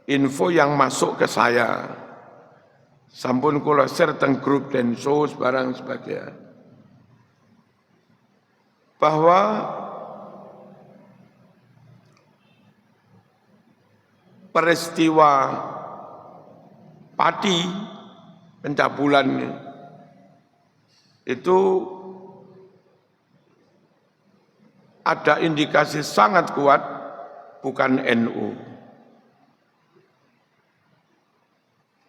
info yang masuk ke saya. Sampun kula share teng grup Densus barang sebagainya. Bahwa peristiwa padi pencabulan itu ada indikasi sangat kuat bukan NU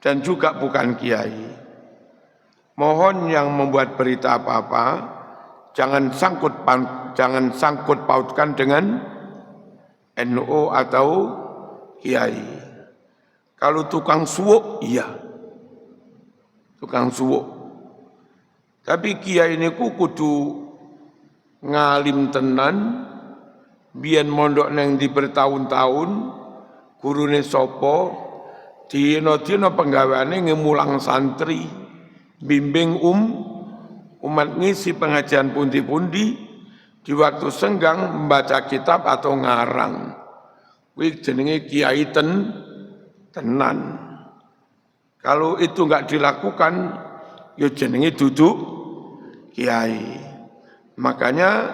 dan juga bukan kiai. Mohon yang membuat berita apa-apa jangan sangkut pautkan dengan NU atau kiai. Kalau tukang suwuk, iya. Tukang suwuk. Tapi kiai ini kudu ngalim tenan, biyen mondok neng di bertahun-tahun, gurune sapa, dina-dina penggaweane ngemulang santri, bimbing umat ngisi pengajian pundi-pundi, di waktu senggang membaca kitab atau ngarang. Wih jenenge kiai tenan. Kalau itu enggak dilakukan, ya jenenge duduk kiai. Makanya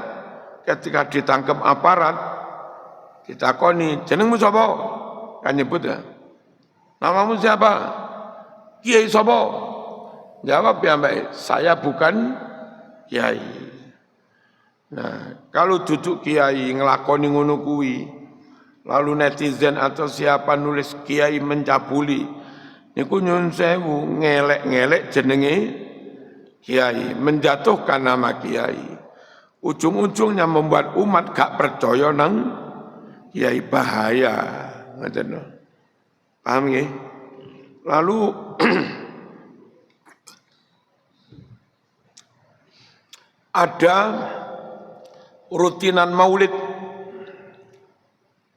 ketika ditangkap aparat, ditakoni, jenengmu sapa? Kan nyebut ya. Namamu siapa? Kiai sapa? Jawab ya Mbak, saya bukan kiai. Nah, kalau duduk kiai ngelakoni ngono kuwi, lalu netizen atau siapa nulis kiai mencabuli, niku nyun sewu ngelek-ngelek jenenge kiai, menjatuhkan nama kiai. Ujung-ujungnya membuat umat gak percaya nang kiai, bahaya. Ngoten. Paham nggih? Lalu ada rutinan maulid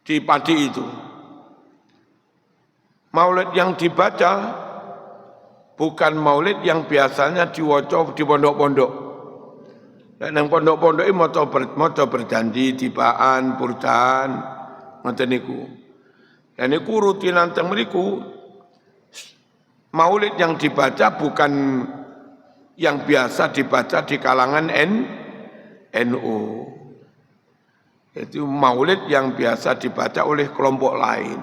di padi itu. Maulid yang dibaca bukan maulid yang biasanya diwaca di pondok-pondok. Nang pondok-pondok iki maca berjanji tibaan, burdan, ngoten niku. Dan niku rutinan teng mriku maulid yang dibaca bukan yang biasa dibaca di kalangan NU. Itu maulid yang biasa dibaca oleh kelompok lain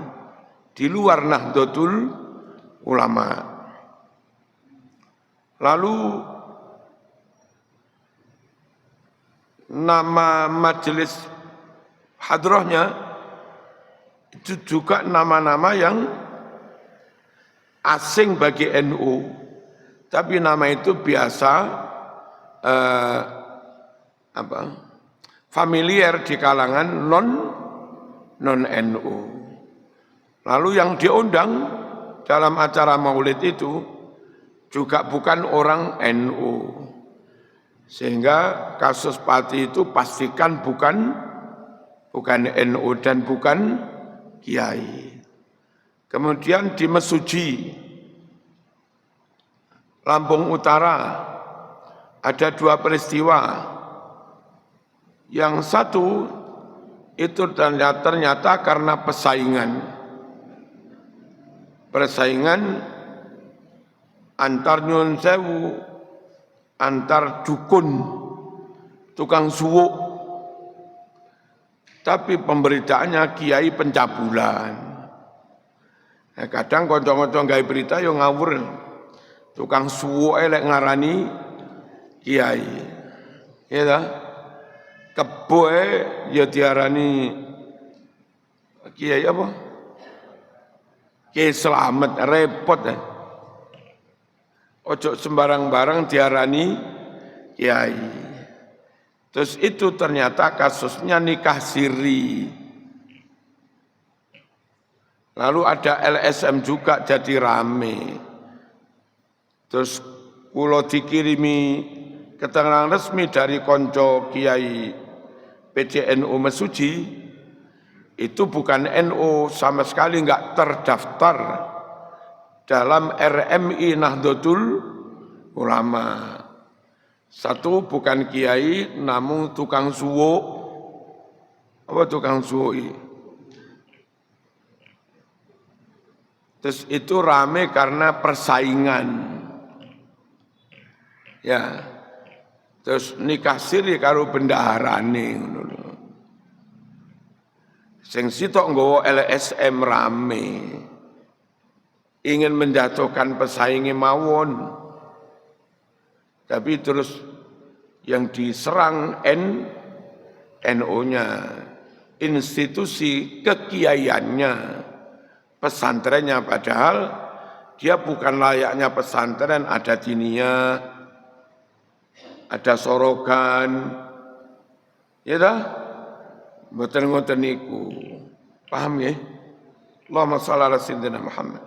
di luar Nahdlatul Ulama. Lalu nama majelis hadrohnya itu juga nama-nama yang asing bagi NU, tapi nama itu biasa familiar di kalangan non NU. Lalu yang diundang dalam acara maulid itu juga bukan orang NU. Sehingga kasus Pati itu pastikan bukan NU dan bukan kiai. Kemudian di Mesuji, Lampung Utara, ada dua peristiwa. Yang satu itu ternyata karena persaingan antar nyun sewu, antar dukun, tukang suwuk. Tapi pemberitaannya kiai pencabulan. Nah, kadang konco-konco gawe berita yo ngawur. Tukang suwuk elek ngarani kiai. Ya ta? Kebo ya diarani kiai apa? Kiai Slamet, repot ya. Ojo sembarang-barang diarani kiai. Terus itu ternyata kasusnya nikah siri. Lalu ada LSM juga jadi rame. Terus kula dikirimi keterangan resmi dari konco kiai PCNU Mesuji, itu bukan NU, sama sekali enggak terdaftar dalam RMI Nahdlatul Ulama. Satu bukan kiai, namun tukang suwuk. Apa tukang suwuk ini? Terus itu rame karena persaingan. Ya. Terus nikah siri karo bendaharane ngono lho. Sing sitok nggawa LSM rame. Ingin menjatuhkan pesaingnya mawon. Tapi terus yang diserang NU-nya, institusi kekiaiannya, pesantrennya, padahal dia bukan layaknya pesantren, ada diniyah, ada sorogan, ya dah, mboten ngoten niku, paham ya? Allahumma shalli ala sayyidina Muhammad.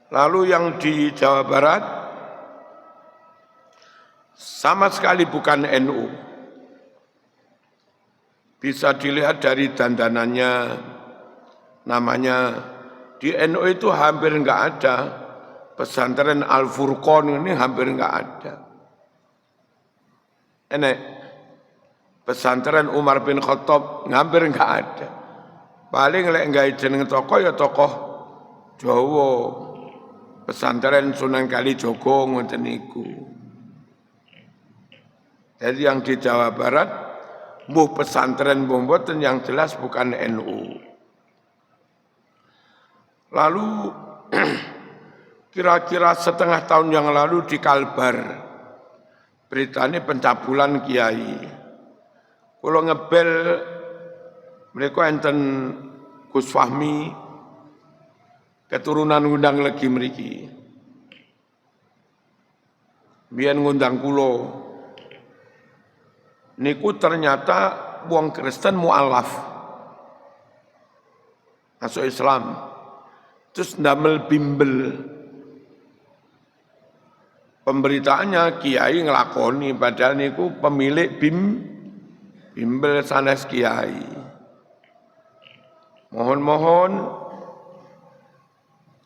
Lalu yang di Jawa Barat sama sekali bukan NU. Bisa dilihat dari dandanannya, namanya di NU itu hampir enggak ada. Pesantren Al-Furqan ini hampir enggak ada. Enek pesantren Umar bin Khattab hampir enggak ada. Paling lek enggak jeneng tokoh ya tokoh Jawa. Pesantren Sunan Kalijogo ngoten niku. Jadi yang di Jawa Barat mbuh pesantren mboten, yang jelas bukan NU. Lalu kira-kira setengah tahun yang lalu di Kalbar beritanya pencabulan kiai. Kalau ngebel mereka enten Gus Fahmi keturunan ngundang lagi mriki. Biyen ngundang kula. Niku ternyata wong Kristen mualaf. Masuk Islam. Terus ndamel bimbel. Pemberitaannya kiai ngelakoni, padahal niku pemilik bimbel sanes kiai. Mohon-mohon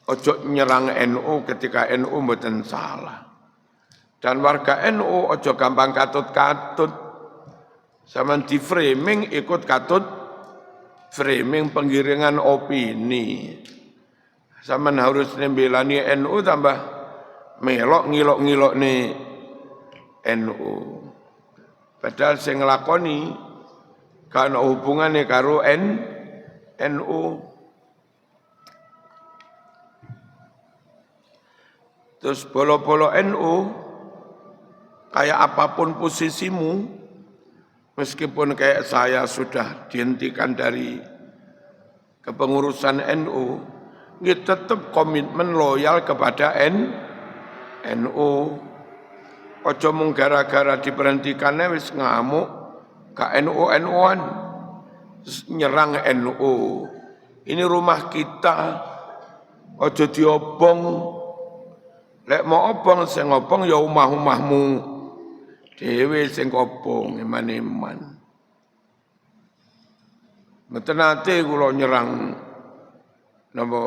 ojo nyerang NU ketika NU mboten salah. Dan warga NU ojo gampang katut-katut. Sama di framing ikut katut, framing penggiringan opini. Sama harus nembelani NU tambah melok ngilok-ngilok nih NU. Padahal saya ngelakoni karena hubungannya karo NU. Terus bolo-bolo NU, kayak apapun posisimu, meskipun kayak saya sudah dihentikan dari kepengurusan NU, dia tetap komitmen loyal kepada NU. Ojo mung gara-gara diberhentikannya wis ngamuk, ke NU-NU-an, nyerang NU. Ini rumah kita, ojo diobong. Lek mau obong, sing ngobong ya omah-omahmu. Dewe sing obong, iman-iman. Mboten nate kula nyerang napa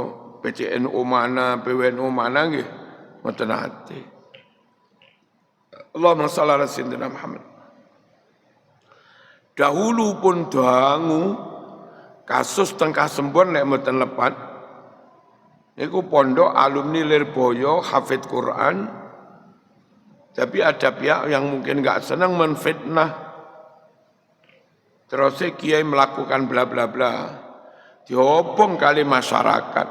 PCNU mana, PWNU mana nggih, mboten nate. Allahumma shalli ala sayyidina Muhammad. Dahulu pun dangu kasus tengkah sembon nek mboten lepat. Iku pondok alumni Lirboyo hafid Quran, tapi ada pihak yang mungkin enggak senang menfitnah. Terus kiai melakukan bla bla bla, dihobong kali masyarakat.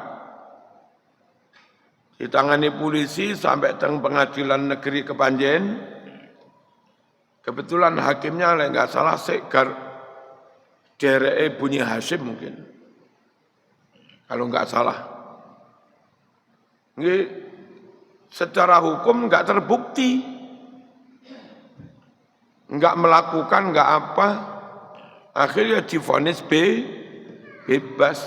Ditangani polisi sampai teng pengadilan negeri Kepanjen. Kebetulan hakimnya enggak salah Sekar dereke Bunyi Hasyim mungkin. Kalau enggak salah. Nggih, secara hukum enggak terbukti, enggak melakukan, enggak apa, akhirnya divonis bebas.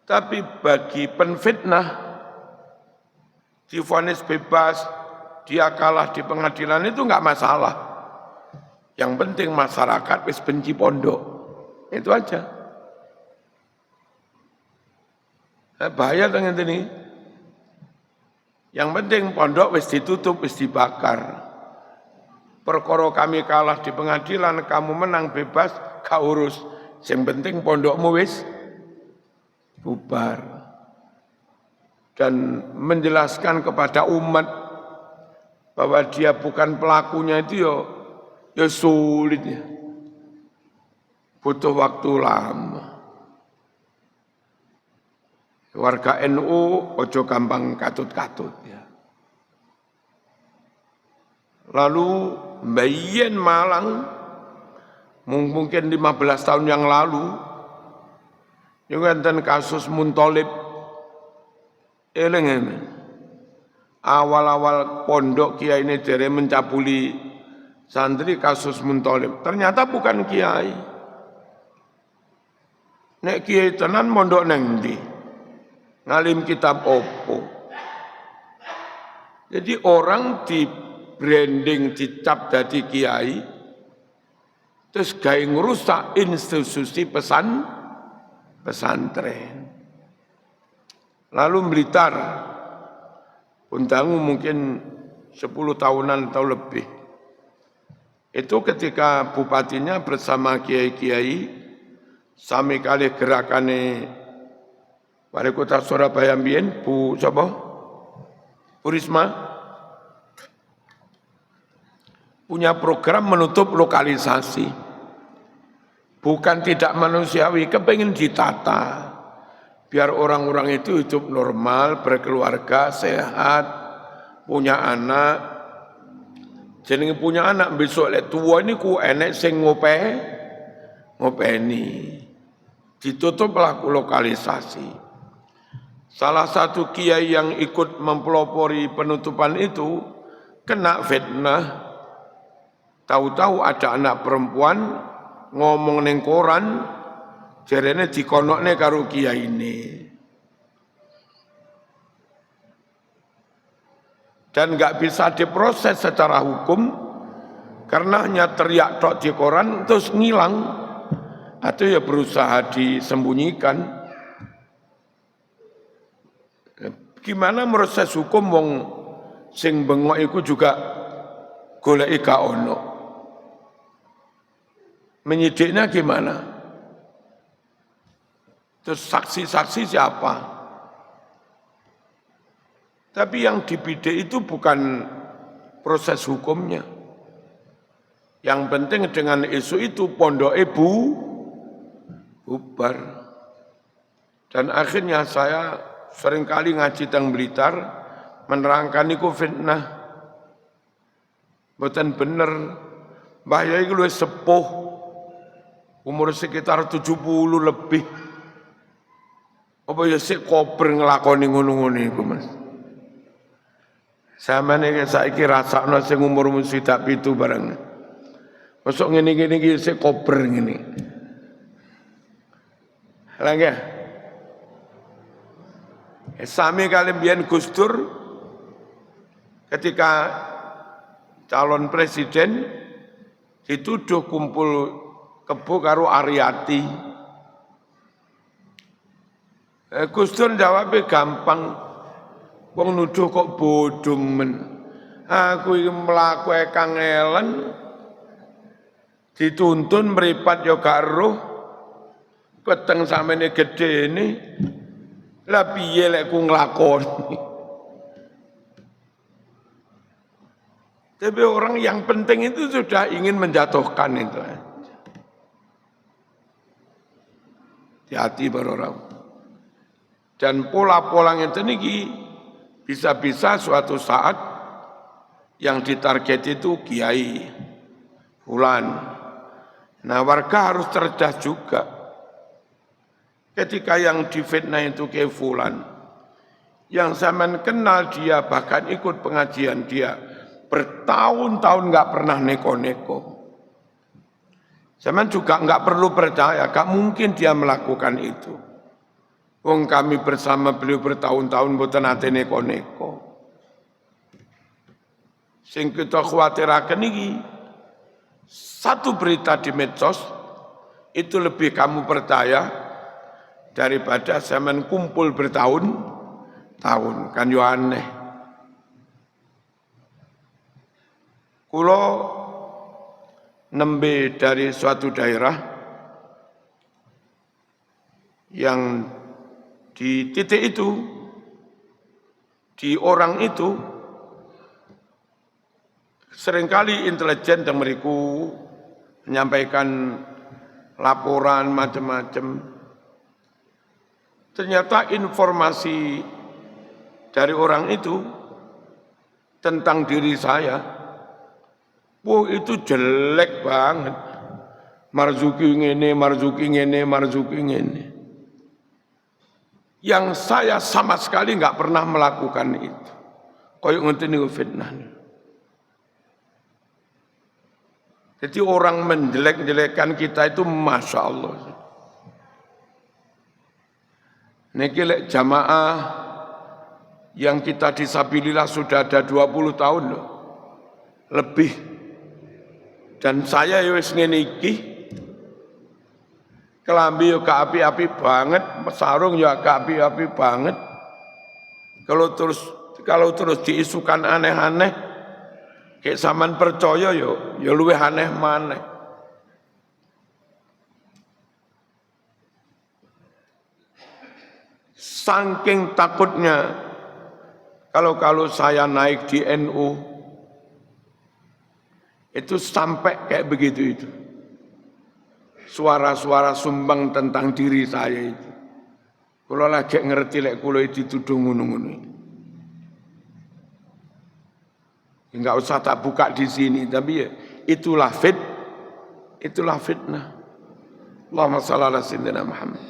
Tapi bagi penfitnah, divonis bebas, dia kalah di pengadilan itu enggak masalah. Yang penting masyarakat wis benci pondok, itu aja. Bahaya dengan ini. Yang penting pondok wis ditutup, wis dibakar. perkara kami kalah di pengadilan, kamu menang bebas, gak urus. Yang penting pondokmu wis bubar. Dan menjelaskan kepada umat bahwa dia bukan pelakunya itu ya sulitnya. Butuh waktu lama. Warga NU ojo gampang katut-katut ya. Lalu Mbayen Malang mungkin 15 tahun yang lalu juga enten kasus Muntolib eling awal-awal pondok kiai ini dari mencabuli santri kasus Muntolib. Ternyata bukan kiai. Nek kiai tenan mondok neng ndi? Ngalim kitab opo. Jadi orang di branding dicap dadi kiai terus gawe ngrusak institusi pesantren. Lalu Blitar Undangu mungkin 10 tahunan atau lebih. Itu ketika bupatinya bersama kiai-kiai sami kali gerakane Wali Kota Surabaya mbiyen Bu sapa? Bu Risma punya program menutup lokalisasi. Bukan tidak manusiawi, kepengen ditata. Biar orang-orang itu hidup normal, berkeluarga, sehat, punya anak. Jenenge punya anak besok lek tua ini ku enek sing ngopeni. Ditutuplah lokalisasi. Salah satu kiai yang ikut mempelopori penutupan itu kena fitnah. Tahu-tahu ada anak perempuan ngomong neng koran, jarene dikonokne karo kiai ini. Dan nggak bisa diproses secara hukum karena hanya teriak tok di koran terus ngilang atau ya berusaha disembunyikan. Gimana proses hukum wong sing bengok iku juga goleki gak ono. Menyidiknya gimana? Terus saksi-saksi siapa? Tapi yang dibidik itu bukan proses hukumnya. Yang penting dengan isu itu pondok bubar. Dan akhirnya saya seringkali ngaji teng Blitar menerangkan iku fitnah. Mboten bener. Mbah Yai iku luwih sepuh. Umur sekitar 70 lebih. Apa ya sik kober nglakoni ngono-ngono iku, Mas. Samane saiki rasakno sing umur swidak 7 bareng. Mosok ngene-ngene iki sik kober ngene. Lah nggih. Sami kali mbiyen Gus Dur ketika calon presiden dituduh kumpul kebo karo Ariati. Gus Dur jawabnya gampang, wong nuduh kok bodong men. Aku iki mlaku kangelen dituntun mripat yo gak roh. Peteng samene gedene. Lah piye lek ku nglakoni. Tapi orang yang penting itu sudah ingin menjatuhkan itu. Hati-hati berorang. Dan pola-pola yang ini bisa-bisa suatu saat yang ditarget itu kiai, fulan. Nah warga harus cerdas juga. Ketika yang difitnah itu kiai fulan, yang zaman kenal dia bahkan ikut pengajian dia, bertahun-tahun nggak pernah neko-neko. Zaman juga nggak perlu percaya, gak mungkin dia melakukan itu. Wong kami bersama beliau bertahun-tahun mboten nate neko-neko. Sing kita khawatiraken iki satu berita di medsos itu lebih kamu percaya daripada zaman kumpul bertahun-tahun, kan yo aneh. Kulo nembe dari suatu daerah yang di titik itu, di orang itu, seringkali intelijen dan mereka menyampaikan laporan macam-macam. Ternyata informasi dari orang itu tentang diri saya, wah itu jelek banget. Marzuki ngene, Marzuki ngene, Marzuki ngene. Yang saya sama sekali nggak pernah melakukan itu. Kayak ngoten niku fitnah. Jadi orang menjelek-jelekan kita itu Masya Allah. Niki lek jamaah yang kita disabilitas sudah ada 20 tahun loh. Lebih. Dan saya ya wis ngene iki. Kelambi yo gak api-api banget, sarung yo gak api-api banget. Kalau terus diisukan aneh-aneh, kayak sampean percaya yo luwih aneh maneh. Saking takutnya kalau saya naik di NU itu sampai kayak begitu itu. Suara-suara sumbang tentang diri saya itu. Kalau lagi ngerti lek kula dituduh ngono-ngono. Enggak usah tak buka di sini, tapi ya itulah fitnah. Allahumma shalli ala sayyidina Muhammad.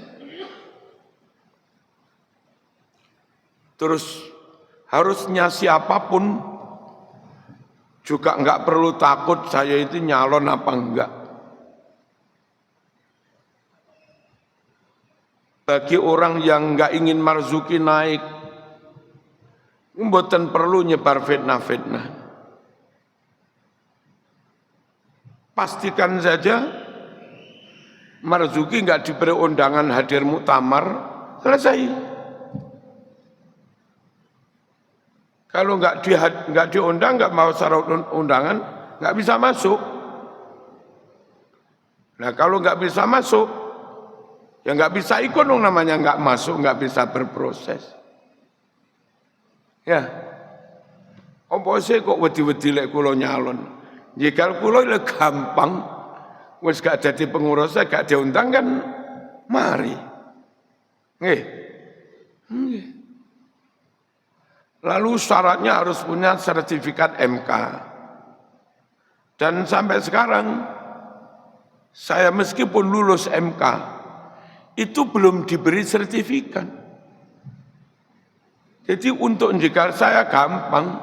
Terus harusnya siapapun juga enggak perlu takut saya itu nyalon apa enggak. Bagi orang yang enggak ingin Marzuki naik, mboten perlu nyebar fitnah-fitnah. Pastikan saja Marzuki enggak diberi undangan hadir muktamar, selesai. Kalau enggak diundang, enggak mau syarat undangan, enggak bisa masuk. Nah kalau enggak bisa masuk, ya enggak bisa ikut dong, namanya enggak masuk, enggak bisa berproses. Ya, apa sih kok wedi-wedi lek kula nyalon? Jika kula lek gampang, wis gak jadi pengurus, gak diundang kan, mari. Nggih. Nggih. Lalu syaratnya harus punya sertifikat MK. Dan sampai sekarang, saya meskipun lulus MK, itu belum diberi sertifikat. Jadi untuk jika saya gampang,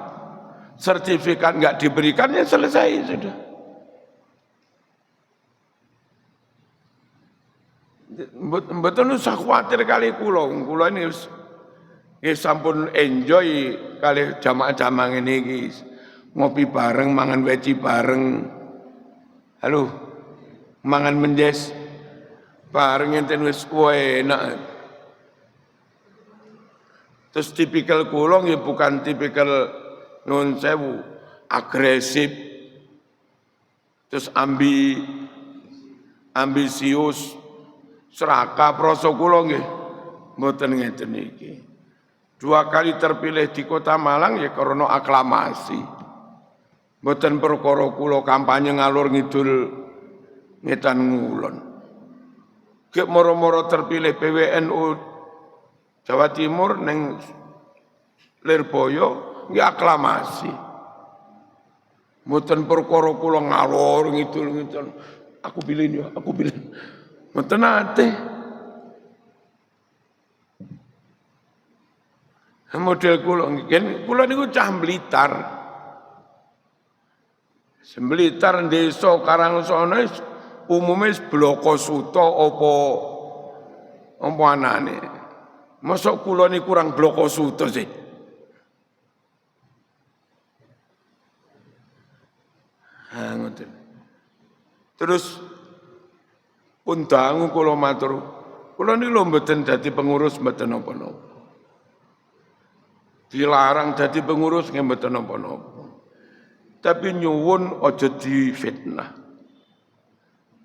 sertifikat nggak diberikan, ya selesai sudah. Betul usah khawatir kali kula ini sampun enjoy kali jamaah-jamaah ini ngopi bareng, mangan weci bareng. Halo, mangan menjes bareng enten wis enak. Terus tipikal kula nggih bukan tipikal nyuwun sewu agresif. Terus ambisius, serakah proso kula nggih mboten ngeten iki. 2 kali terpilih di Kota Malang ya karena aklamasi. Mboten perkara kula kampanye ngalur ngidul ngetan ngulon. Gek moro-moro terpilih PWNU Jawa Timur neng Lirboyo ya aklamasi. Mboten perkara kula ngalur ngidul. Aku pilih ya, aku pilih. Mboten ate. Model kula niku cah Blitar. Blitar desa Karangsono umume bloko suto apa anane. Mosok kula niku kurang bloko suto sih. Ha ngoten. Terus undangu kula matur, kula niku lho mboten dadi pengurus mboten napa-napa. Dilarang jadi pengurus nggih mboten napa-napa. Tapi nyuwun aja difitnah.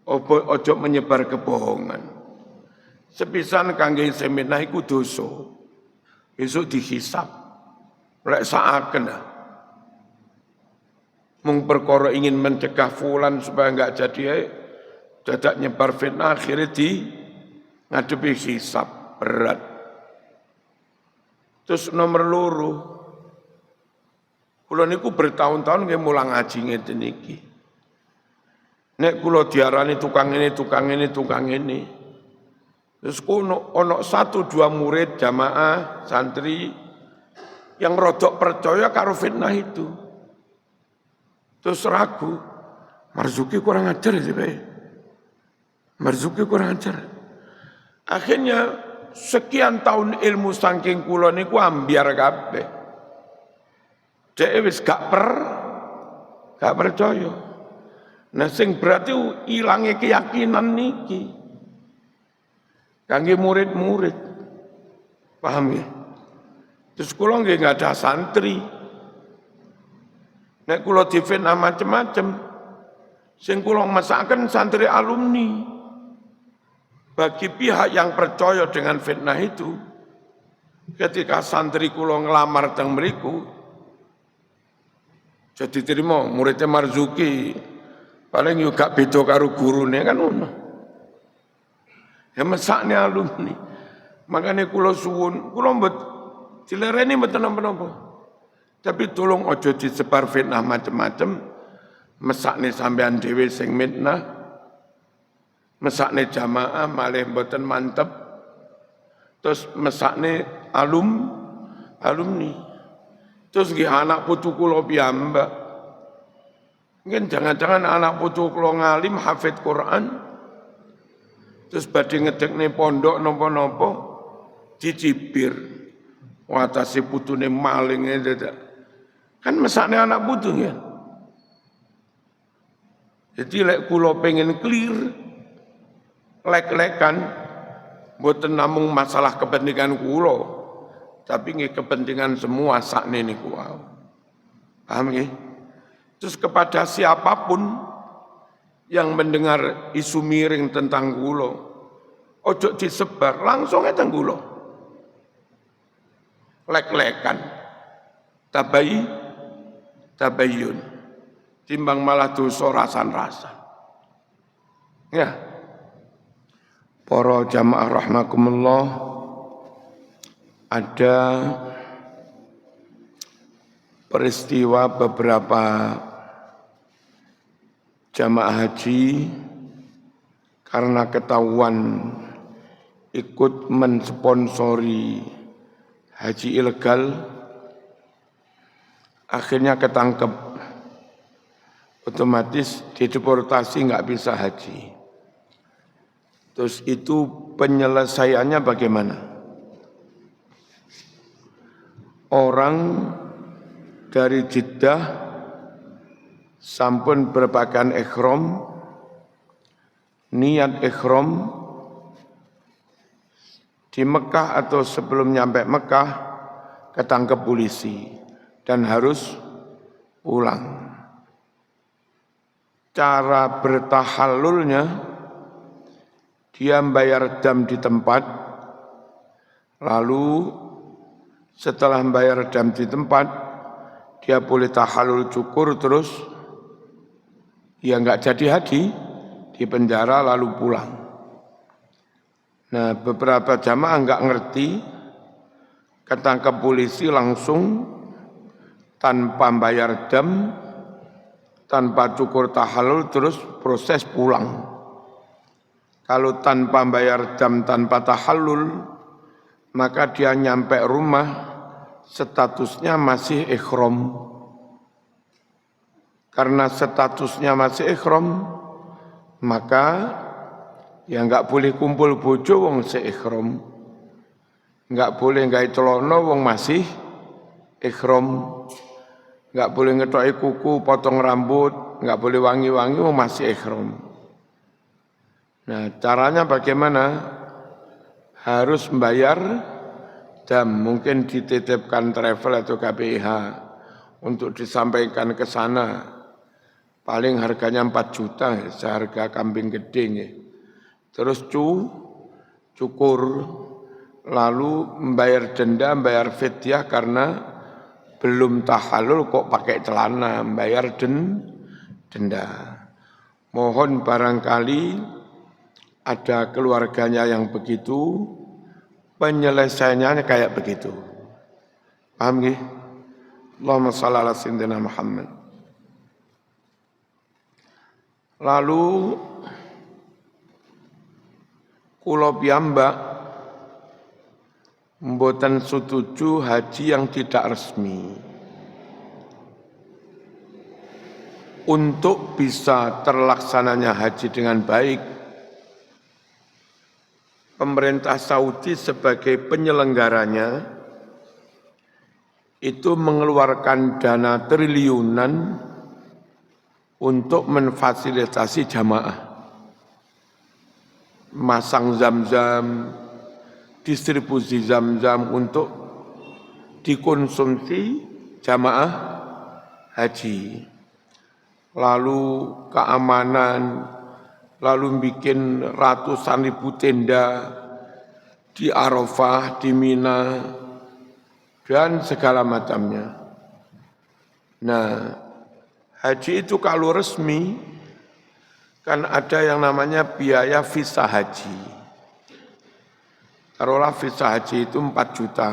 Ojo menyebar kebohongan. Sepisan kangge seminah iku dosa. Besok dihisab. Lek saaken. Mung perkara ingin mencegah fulan supaya enggak jadi dadak nyebar fitnah akhirnya ngadepi hisab berat. Terus nomor loro, kula niku bertahun-tahun nggih mulang ngaji ngeten iki. Nek kula diarani tukang ini. Terus ono 1-2 murid jamaah santri yang rodok percaya karo fitnah itu. Terus ragu, Marzuki kurang ajar ya Pak. Marzuki kurang ajar. Akhirnya sekian tahun ilmu saking kula niku ambyar kabeh. Dhewe wis gak percaya. Nah sing berarti ilange keyakinan niki. Kangge murid-murid. Paham ya? Terus kula nggih enggak ada santri. Nek kula difitnah macem-macem, sing kula masaken santri alumni. Bagi pihak yang percaya dengan fitnah itu, ketika santri kula ngelamar teng mriku, jadi terima muridnya Marzuki, paling juga beda karo gurune kan ngono. Ya mesakne alumni. Makanya kula suwun, kula dilereni mboten napa-napa. Tapi tolong ojo disebar fitnah macam-macam, mesakne sampean dhewe sing fitnah, mesakne jamaah malih mboten mantep, terus mesakne alumni, terus nggih anak putu kula piyambak, mungkin jangan-jangan anak putu kula ngalim hafid Quran, terus badhe ngedekne pondok napa-napa dicibir, watasi putune maling dadak. Kan mesakne anak putu ya. Jadi lek kula pengen clear, lek-lekan, mboten namung masalah kepentingan kula, tapi nggih kepentingan semua sakne niku wae. Paham nggih? Terus kepada siapapun yang mendengar isu miring tentang kula, ojo disebar, langsung teng kula. Lek-lekan. Tabayun. Timbang malah dosa rasan-rasan. Ya. Para jamaah rahimakumullah, ada peristiwa beberapa jamaah haji karena ketahuan ikut mensponsori haji ilegal, akhirnya ketangkep, otomatis dideportasi nggak bisa haji. Terus itu penyelesaiannya bagaimana? Orang dari Jeddah sampun berpakaian ihram, niat ihram di Mekah atau sebelum nyampe Mekah ketangkep polisi dan harus pulang. Cara bertahallulnya, dia bayar dam di tempat, lalu setelah bayar dam di tempat, dia boleh tahallul cukur terus, ya enggak jadi haji, di penjara lalu pulang. Nah beberapa jamaah enggak ngerti, ketangkep polisi langsung, tanpa bayar dam, tanpa cukur tahallul terus proses pulang. Kalau tanpa bayar dam, tanpa tahallul, maka dia nyampe rumah statusnya masih ihram. Karena statusnya masih ihram, maka ya enggak boleh kumpul bojo wong seihram. Enggak boleh gawe celana wong masih ihram. Enggak boleh ngetoki kuku, potong rambut, enggak boleh wangi-wangi masih ihram. Nah, caranya bagaimana? Harus membayar dam, mungkin dititipkan travel atau KPIH untuk disampaikan ke sana paling harganya 4 juta, seharga kambing gede nggih. Terus cukur, lalu membayar denda, membayar fidyah karena belum tahallul kok pakai celana, membayar denda. Mohon barangkali ada keluarganya yang begitu, penyelesaiannya kayak begitu. Paham nggih? Allahumma shalli ala sayyidina Muhammad. Lalu kula piyambak mboten setuju haji yang tidak resmi. Untuk bisa terlaksananya haji dengan baik, pemerintah Saudi sebagai penyelenggaranya itu mengeluarkan dana triliunan untuk memfasilitasi jamaah. Masang zam-zam, distribusi zam-zam untuk dikonsumsi jamaah haji. Lalu keamanan, lalu bikin ratusan ribu tenda di Arafah, di Mina, dan segala macamnya. Nah, haji itu kalau resmi, kan ada yang namanya biaya visa haji. Taruhlah visa haji itu 4 juta.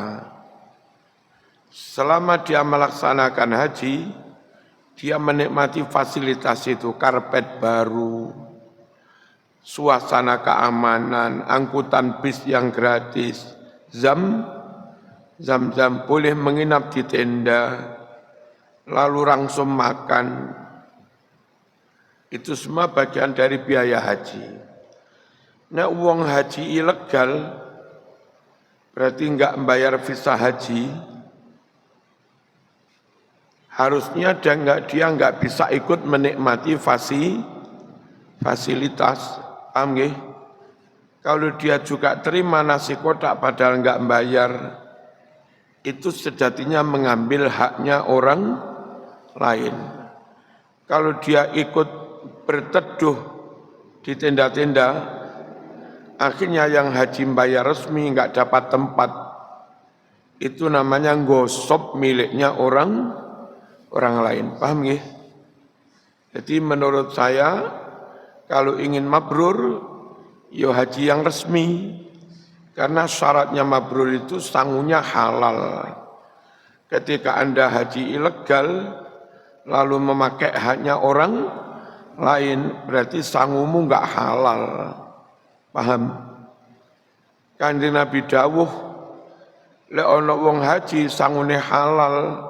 Selama dia melaksanakan haji, dia menikmati fasilitas itu, karpet baru, suasana keamanan, angkutan bis yang gratis, zam-zam, boleh menginap di tenda, lalu langsung makan. Itu semua bagian dari biaya haji. Nah, uang haji ilegal, berarti enggak membayar visa haji, harusnya dia enggak bisa ikut menikmati fasilitas. Paham nggih? Kalau dia juga terima nasi kotak padahal enggak membayar, itu sejatinya mengambil haknya orang lain. Kalau dia ikut berteduh di tenda-tenda, akhirnya yang haji membayar resmi enggak dapat tempat. Itu namanya gosop miliknya orang lain. Paham nggih? Jadi menurut saya kalau ingin mabrur, ya haji yang resmi. Karena syaratnya mabrur itu sangunya halal. Ketika Anda haji ilegal, lalu memakai haknya orang lain, berarti sangumu enggak halal. Paham? Kanjeng Nabi dawuh, lek ana wong haji sangune halal,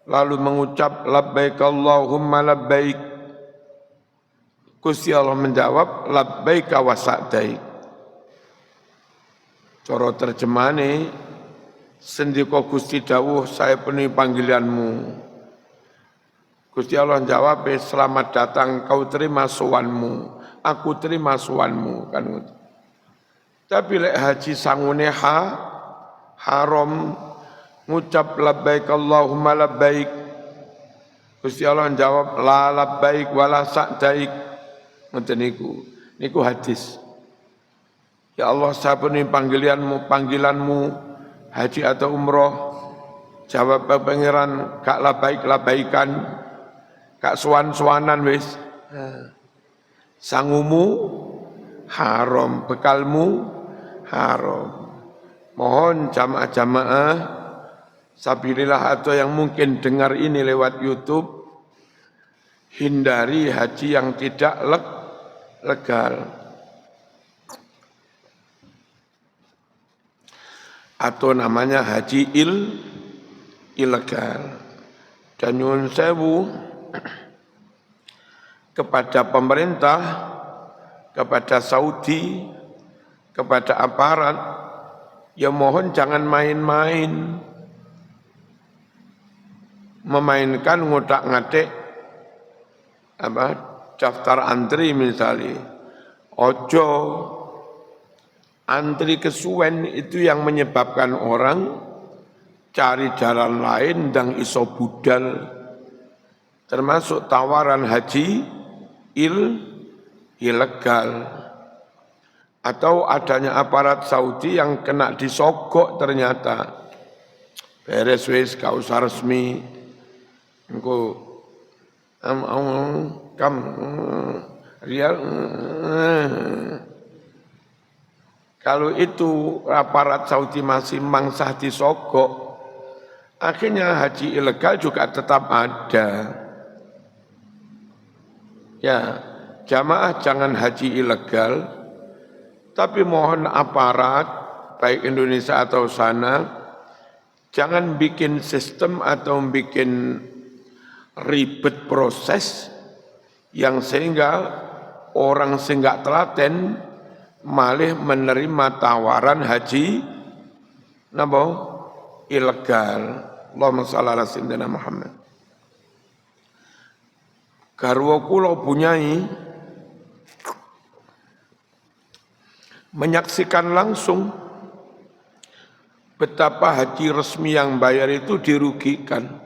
lalu mengucap labbaik Allahumma labbaik, Gusti Allah menjawab labbaik wa sa'daik. Cara terjemahane, sendika Gusti dawuh saya penuhi panggilanmu. Gusti Allah jawab, selamat datang, kau terima sowanmu, aku terima sowanmu. Kan. Tapi lek haji sangune haram, ngucap labbaik Allahumma labbaik, Gusti Allah jawab la labbaik wala sa'daik. Ngoten niku hadis. Ya Allah, saya penuhi panggilanmu haji atau umroh. Jawab pangeran, gak labaikan, gak sowan-sowanan wis. Sangumu haram, bekalmu haram. Mohon jamaah-jamaah sabilillah atau yang mungkin dengar ini lewat YouTube, hindari haji yang tidak legal. Atau namanya haji ilegal. Dan nyuwun sewu kepada pemerintah, kepada Saudi, kepada aparat, ya mohon jangan main-main. Memainkan ngotak-ngatik daftar antri misalnya. Ojo antri kesuwen itu yang menyebabkan orang cari jalan lain dan iso budal. termasuk tawaran haji ilegal. Atau adanya aparat Saudi yang kena disogok ternyata. Beres wis gak usah resmi. Engko Rial. Kalau itu aparat Saudi masih mangsah disogok, akhirnya haji ilegal juga tetap ada. Ya, jamaah jangan haji ilegal, tapi mohon aparat, baik Indonesia atau sana, jangan bikin sistem atau bikin ribet proses yang sehingga orang sehingga telaten malih menerima tawaran haji napa ilegal. Allahumma shalli ala sayyidina Muhammad. Garwa kula punyai menyaksikan langsung betapa haji resmi yang bayar itu dirugikan.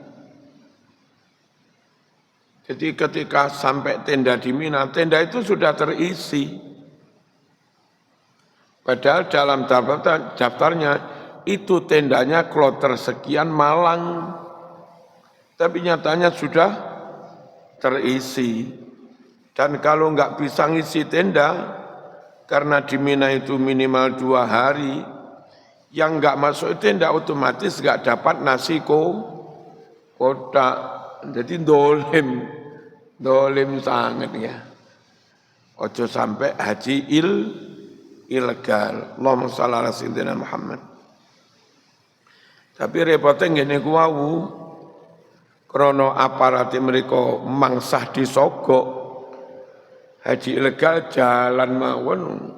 Jadi ketika sampai tenda di Mina, tenda itu sudah terisi. Padahal dalam daftarnya itu tendanya kloter sekian Malang. Tapi nyatanya sudah terisi. Dan kalau enggak bisa ngisi tenda, karena di Mina itu minimal 2 hari, yang enggak masuk tenda otomatis enggak dapat nasi kotak. Jadi dolim sangat ya. Ojo sampai haji ilegal. Allahumma shalli ala sayyidina Muhammad. Tapi repotnya ngene ku wau, krana aparate mereka mangsah disogok, haji ilegal jalan mawon.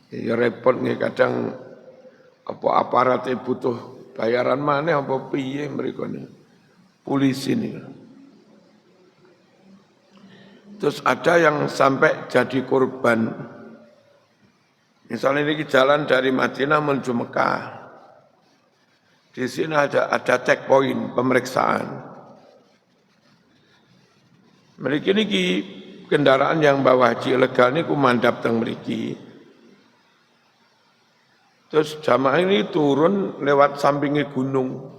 Ya repot nggih kadang apa aparate butuh bayaran maneh apa piye mereka nih. Polisi nih. Terus ada yang sampai jadi korban. Misalnya ini jalan dari Madinah menuju Mekah. Di sini ada checkpoint pemeriksaan. Mereka ini kendaraan yang bawa haji ilegal ini kumandap teng mriki. Terus jamaah ini turun lewat sampingnya gunung.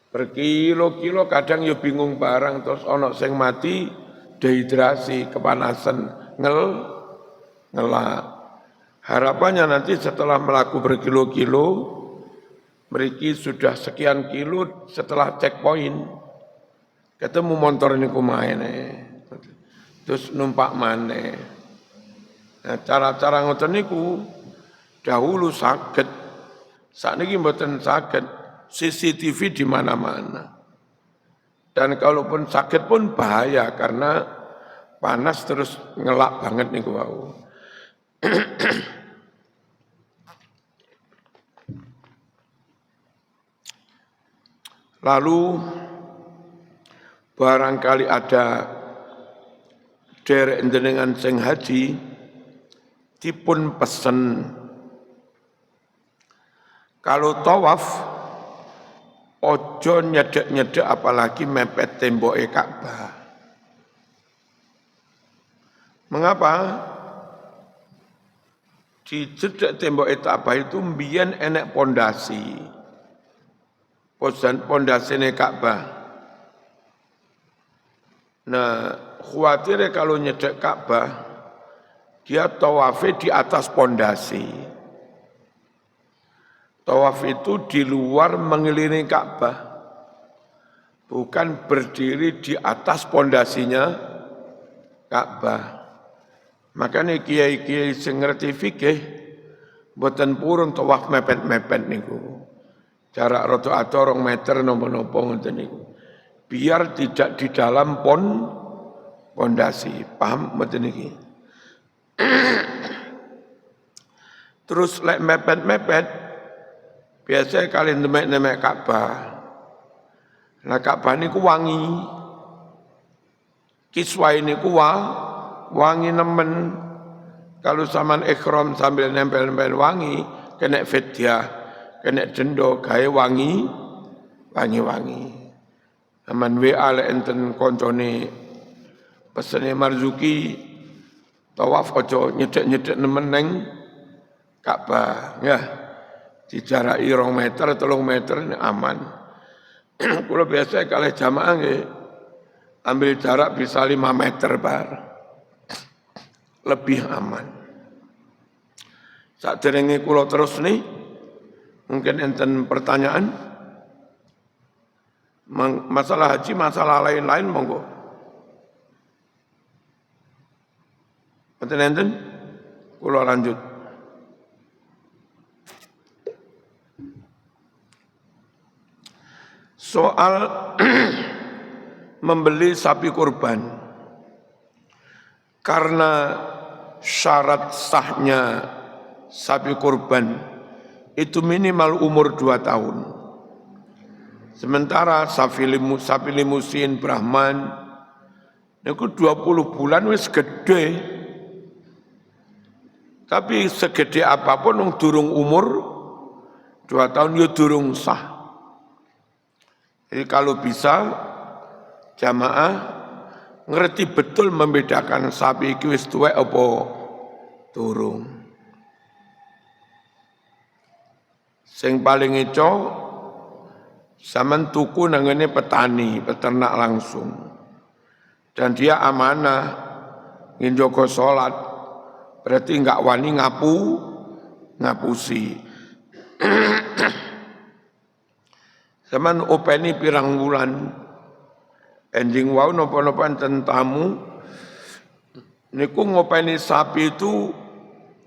Berkilo-kilo kadang ya bingung barang, terus ono sing mati dehidrasi, kepanasan, ngelak. Harapannya nanti setelah melaku berkilo-kilo, mereka sudah sekian kilo setelah checkpoint, ketemu motor ini kumain, terus numpak mana. Nah, cara-cara ngoten niku dahulu saged, sakniki mboten saged, CCTV di mana-mana. Dan kalaupun sakit pun bahaya karena panas terus ngelak banget niku wau. Lalu barangkali ada derek jenengan sing haji dipun pesen kalau tawaf ojo nyedek-nyedek apalagi mepet temboke Ka'bah. Mengapa? Di cedek temboke Ka'bah itu mbiyen enek pondasi. Pondasine Ka'bah. Nah, khawatir kalau nyedek Ka'bah dia tawafe di atas pondasi. Tawaf itu di luar mengelilingi Ka'bah, bukan berdiri di atas pondasinya Ka'bah. Makanya kiai-kiai sing ngerti fikih mboten purun tawaf mepet-mepet niku. Jarak rada ado 2 meter napa-napa ngoten niku. Biar tidak di dalam pondasi. Paham mboten niki? Terus lek mepet-mepet biasanya kalian demek-demek Ka'bah. Nah Ka'bah ini ku wangi. Kiswah ini ku wangi nemen. Kalau zaman ikhram sambil nempel-nempel wangi, kena fidyah, kena denda, gaya wangi. Aman WA lek enten koncone pesene Marzuki tawaf aja nyedek-nyedek nemen neng Ka'bah ya. Dijaraki 2 meter, 3 meter ini aman. Kalau biasa kalau jamaah nggih ambil jarak bisa 5 meter bar. Lebih aman. Sakderenge kula terus nih, mungkin enten pertanyaan. Masalah haji, masalah lain-lain monggo. Enten kula lanjut. Soal membeli sapi kurban. Karena syarat sahnya sapi kurban itu minimal umur 2 tahun. Sementara sapi limusin Brahman itu 20 bulan wis gede. Tapi segede apapun wong durung umur 2 tahun ya durung sah. Jadi kalau bisa jamaah ngerti betul membedakan sapi iki wis tuwek apa durung. Sing paling eco sampean tuku nangane petani, peternak langsung. Dan dia amanah nginjogo salat. Berarti enggak wani ngapusi. Sampean openi pirang wulan. Enjing wau napa-napa enten tamu niku ngopeni sapi itu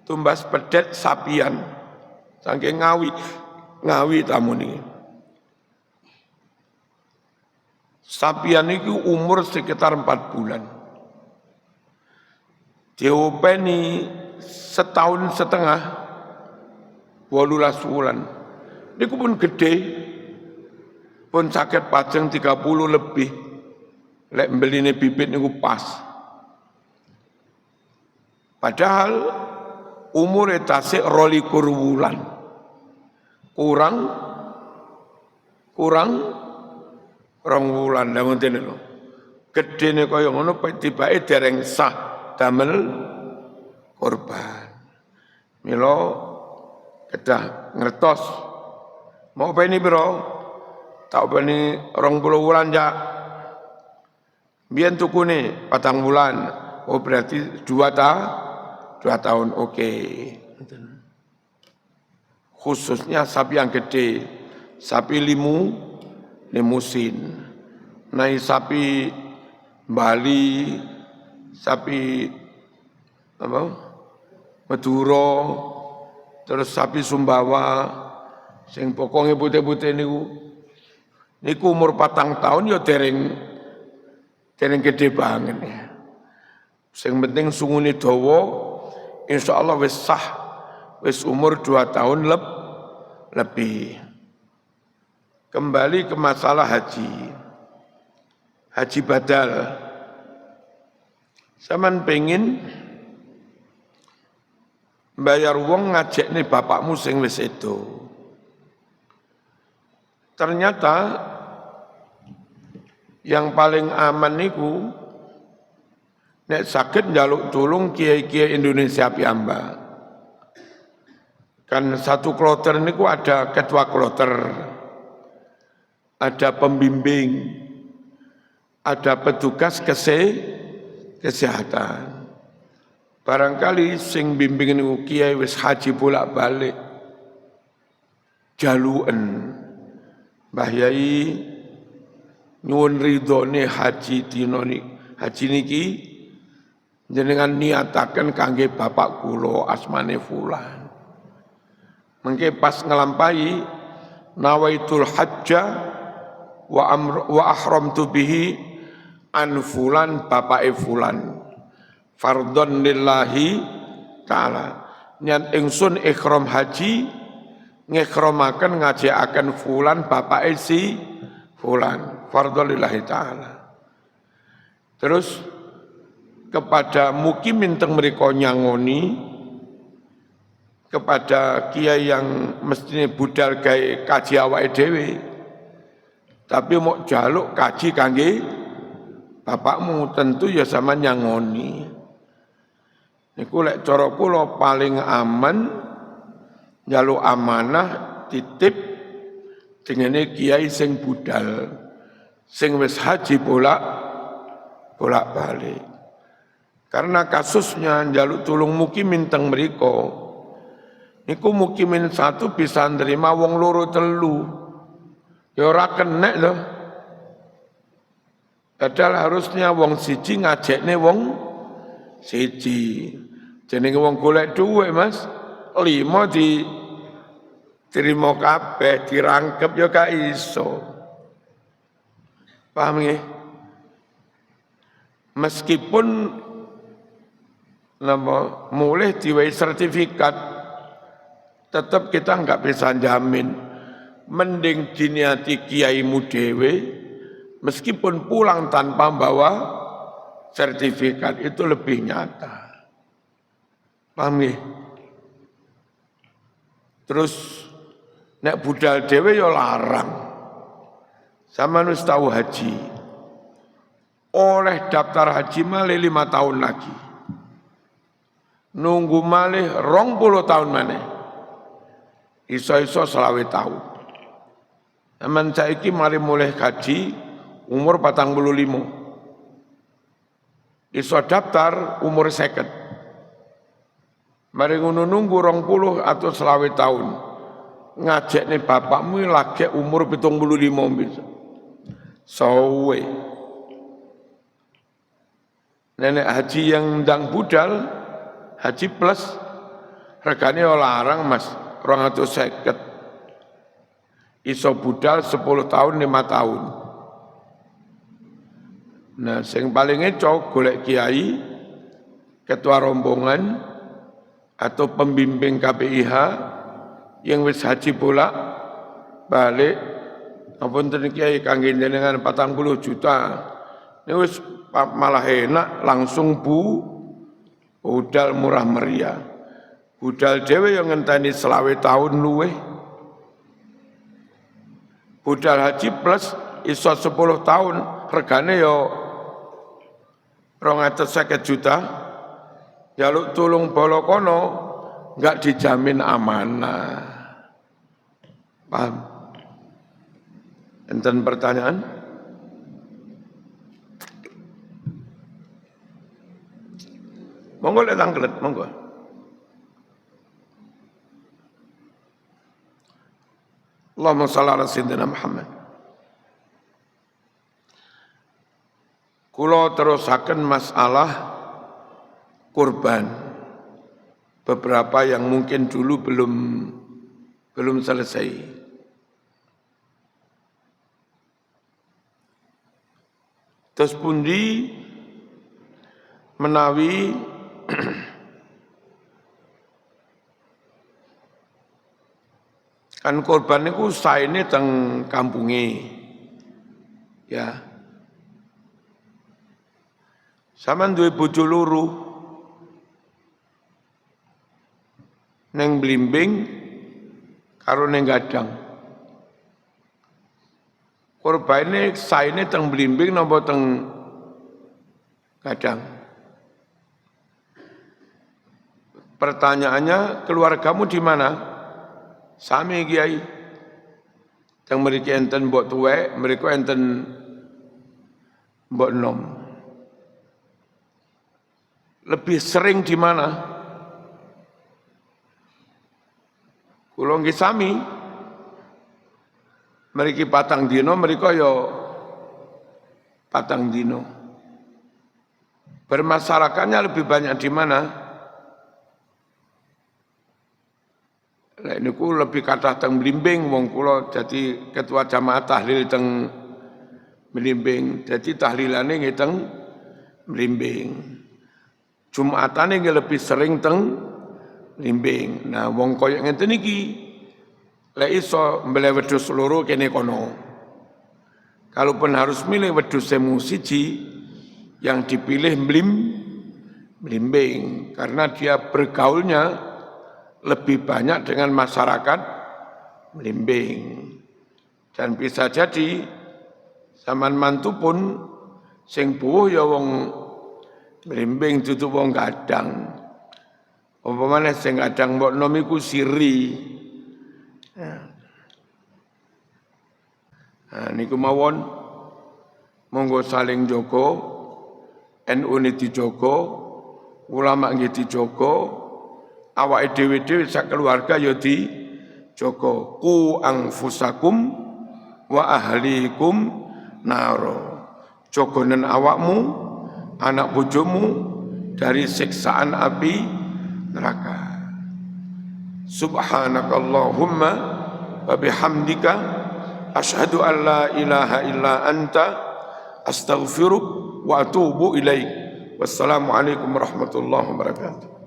tumbas pedet sapian. Saking ngawi tamu niki. Sapian itu umur sekitar 4 bulan. Diopeni 1,5 tahun, 18 bulan. Niku pun gede, pun sakit pajeng 30 lebih. Lek mbeline bibit niku pas. Padahal umur tasik 22 wulan. Kurang 2 wulan lah ngoten lho. Gedene kaya ngono tibake dereng sah damel kurban. Mila kedah ngertos. Mau peni pira? Tak peni 20 wulan ya. Biyen tukune 4 wulan. Oh berarti 2 tahun oke. Khususnya sapi yang gede, sapi limusin, naik sapi Bali, sapi Madura, terus sapi Sumbawa, sing pokonge putih-putih niku umur 4 tahun ya dereng gede banget ya. Sing penting sungune dawa, insyaallah wis sah, wis umur 2 tahun lebih. Kembali ke masalah haji badal. Saman pengen bayar wong ngajak nih bapakmu sing wis itu. Ternyata yang paling aman niku nek saged njaluk tulung kiai-kiai Indonesia piyambak. Kan satu kloter niku ada ketua kloter, ada pembimbing, ada petugas kesehatan. Barangkali sing bimbing niku kiai wis haji bolak-balik. Jaluken Mbah Yai nyuwun ridhone haji niki jenengan niataken kangge bapak kula asmane fulan. Mengke pas ngelampahi nawaitul hajja wa ahramtu bihi an fulan bapake fulan fardhon lillahi taala. Nyat ingsun ihram haji ngikramaken ngajakaken fulan bapake si fulan fardhon lillahi taala. Terus kepada mukimin teng mriko nyangoni, kepada kiai yang mestinya budal gawe kaji awake dhewe, Tapi mau jaluk kaji kangge bapakmu tentu ya sama nyangoni. Niku lek cara kula paling aman njaluk amanah titip dengene kiai sing budal, sing wis haji bolak-balik. Karena kasusnya njaluk tulung mukimin teng mriko. Niku mukimin satu bisa nerima wong loro telu. Ya ora kenek lho. Padahal harusnya wong siji ngajekne wong siji. Jenenge wong golek dhuwit, Mas. 5 diterima kabeh, dirangkep ya gak iso. Paham nggih? Meskipun mulai diwai sertifikat, tetap kita enggak bisa jamin. Mending diniati kiaimu dewe, meskipun pulang tanpa bawa sertifikat itu lebih nyata. Paham nggih? Terus nek budal dewe ya larang. Sama nus tahu haji. Oleh daftar haji malih 5 tahun lagi. Nunggu malih 20 tahun maneh. Iso-iso 20 tahun. Aman saiki mari mulai haji umur 45. Iso daftar umur 50. Mari ngono nunggu 20 atau 20 tahun. Ngajak nih bapakmu lagi umur 75 bisa. Sowe. Nenek haji yang ndang budal, haji plus, regane larang Mas, 250. Iso budal 10 tahun 5 tahun. Nah, sing paling eco golek kiai, ketua rombongan atau pembimbing KPIH yang wis haji bolak balik, apunten kiai kangge jenengan 40 juta. Ini wis malah enak langsung budal murah meriah. Budal dhewe yang ngenteni 20 tahun luweh. Budal haji plus iso 10 tahun, regane yo 250 juta. Jaluk tulung bolo kono enggak dijamin amanah. Paham? Enten pertanyaan? Monggo lek tanglet, monggo. Allahumma shalli ala sayyidina Muhammad. Kula terusaken masalah kurban. Beberapa yang mungkin dulu belum selesai. Terus pundi menawi kan korban niku saene teng kampunge. Ya. Sampeyan duwe bojo loro. Neng Blimbing karo neng Gadang. Korbane saene teng Blimbing napa teng Gadang? Pertanyaannya, keluargamu di mana? Sami kiai. Teng mriki enten mbok tuwek, mriku enten mbok enom. Lebih sering di mana? Kula nggih sami. Mriki patang dino, mriko ya patang dino. Bermasyarakatnya lebih banyak di mana? Lah niku lebih kathah teng Blimbing, wong kula dadi ketua jamaah tahlil teng Blimbing. Dadi tahlilane nggih teng Blimbing. Jumatane nggih lebih sering teng Blimbing. Nah, wong koyo ngenten iki lek iso mbeleh wedhus loro kene kono. Kalaupun harus milih wedhus semu siji, yang dipilih Blimbing karena dia bergaulnya lebih banyak dengan masyarakat Blimbing. Dan bisa jadi Zaman mantu pun sing buwuh ya wong mrimbing dudu wong kadang. Apa maneh sing kadang mbok nom iku siri. Nah, niku mawon monggo saling jaga, NU ini dijaga, ulama nggih dijaga, awake dhewe-dhewe sak keluarga ya dijaga. Qu anfusakum wa ahlikum naro. Jogonen awakmu, anak bojomu dari siksaan api neraka. Subhanakallahumma wa bihamdika asyhadu an la ilaha illa anta astaghfiruk wa atubu ilaik. Wassalamualaikum warahmatullahi wabarakatuh.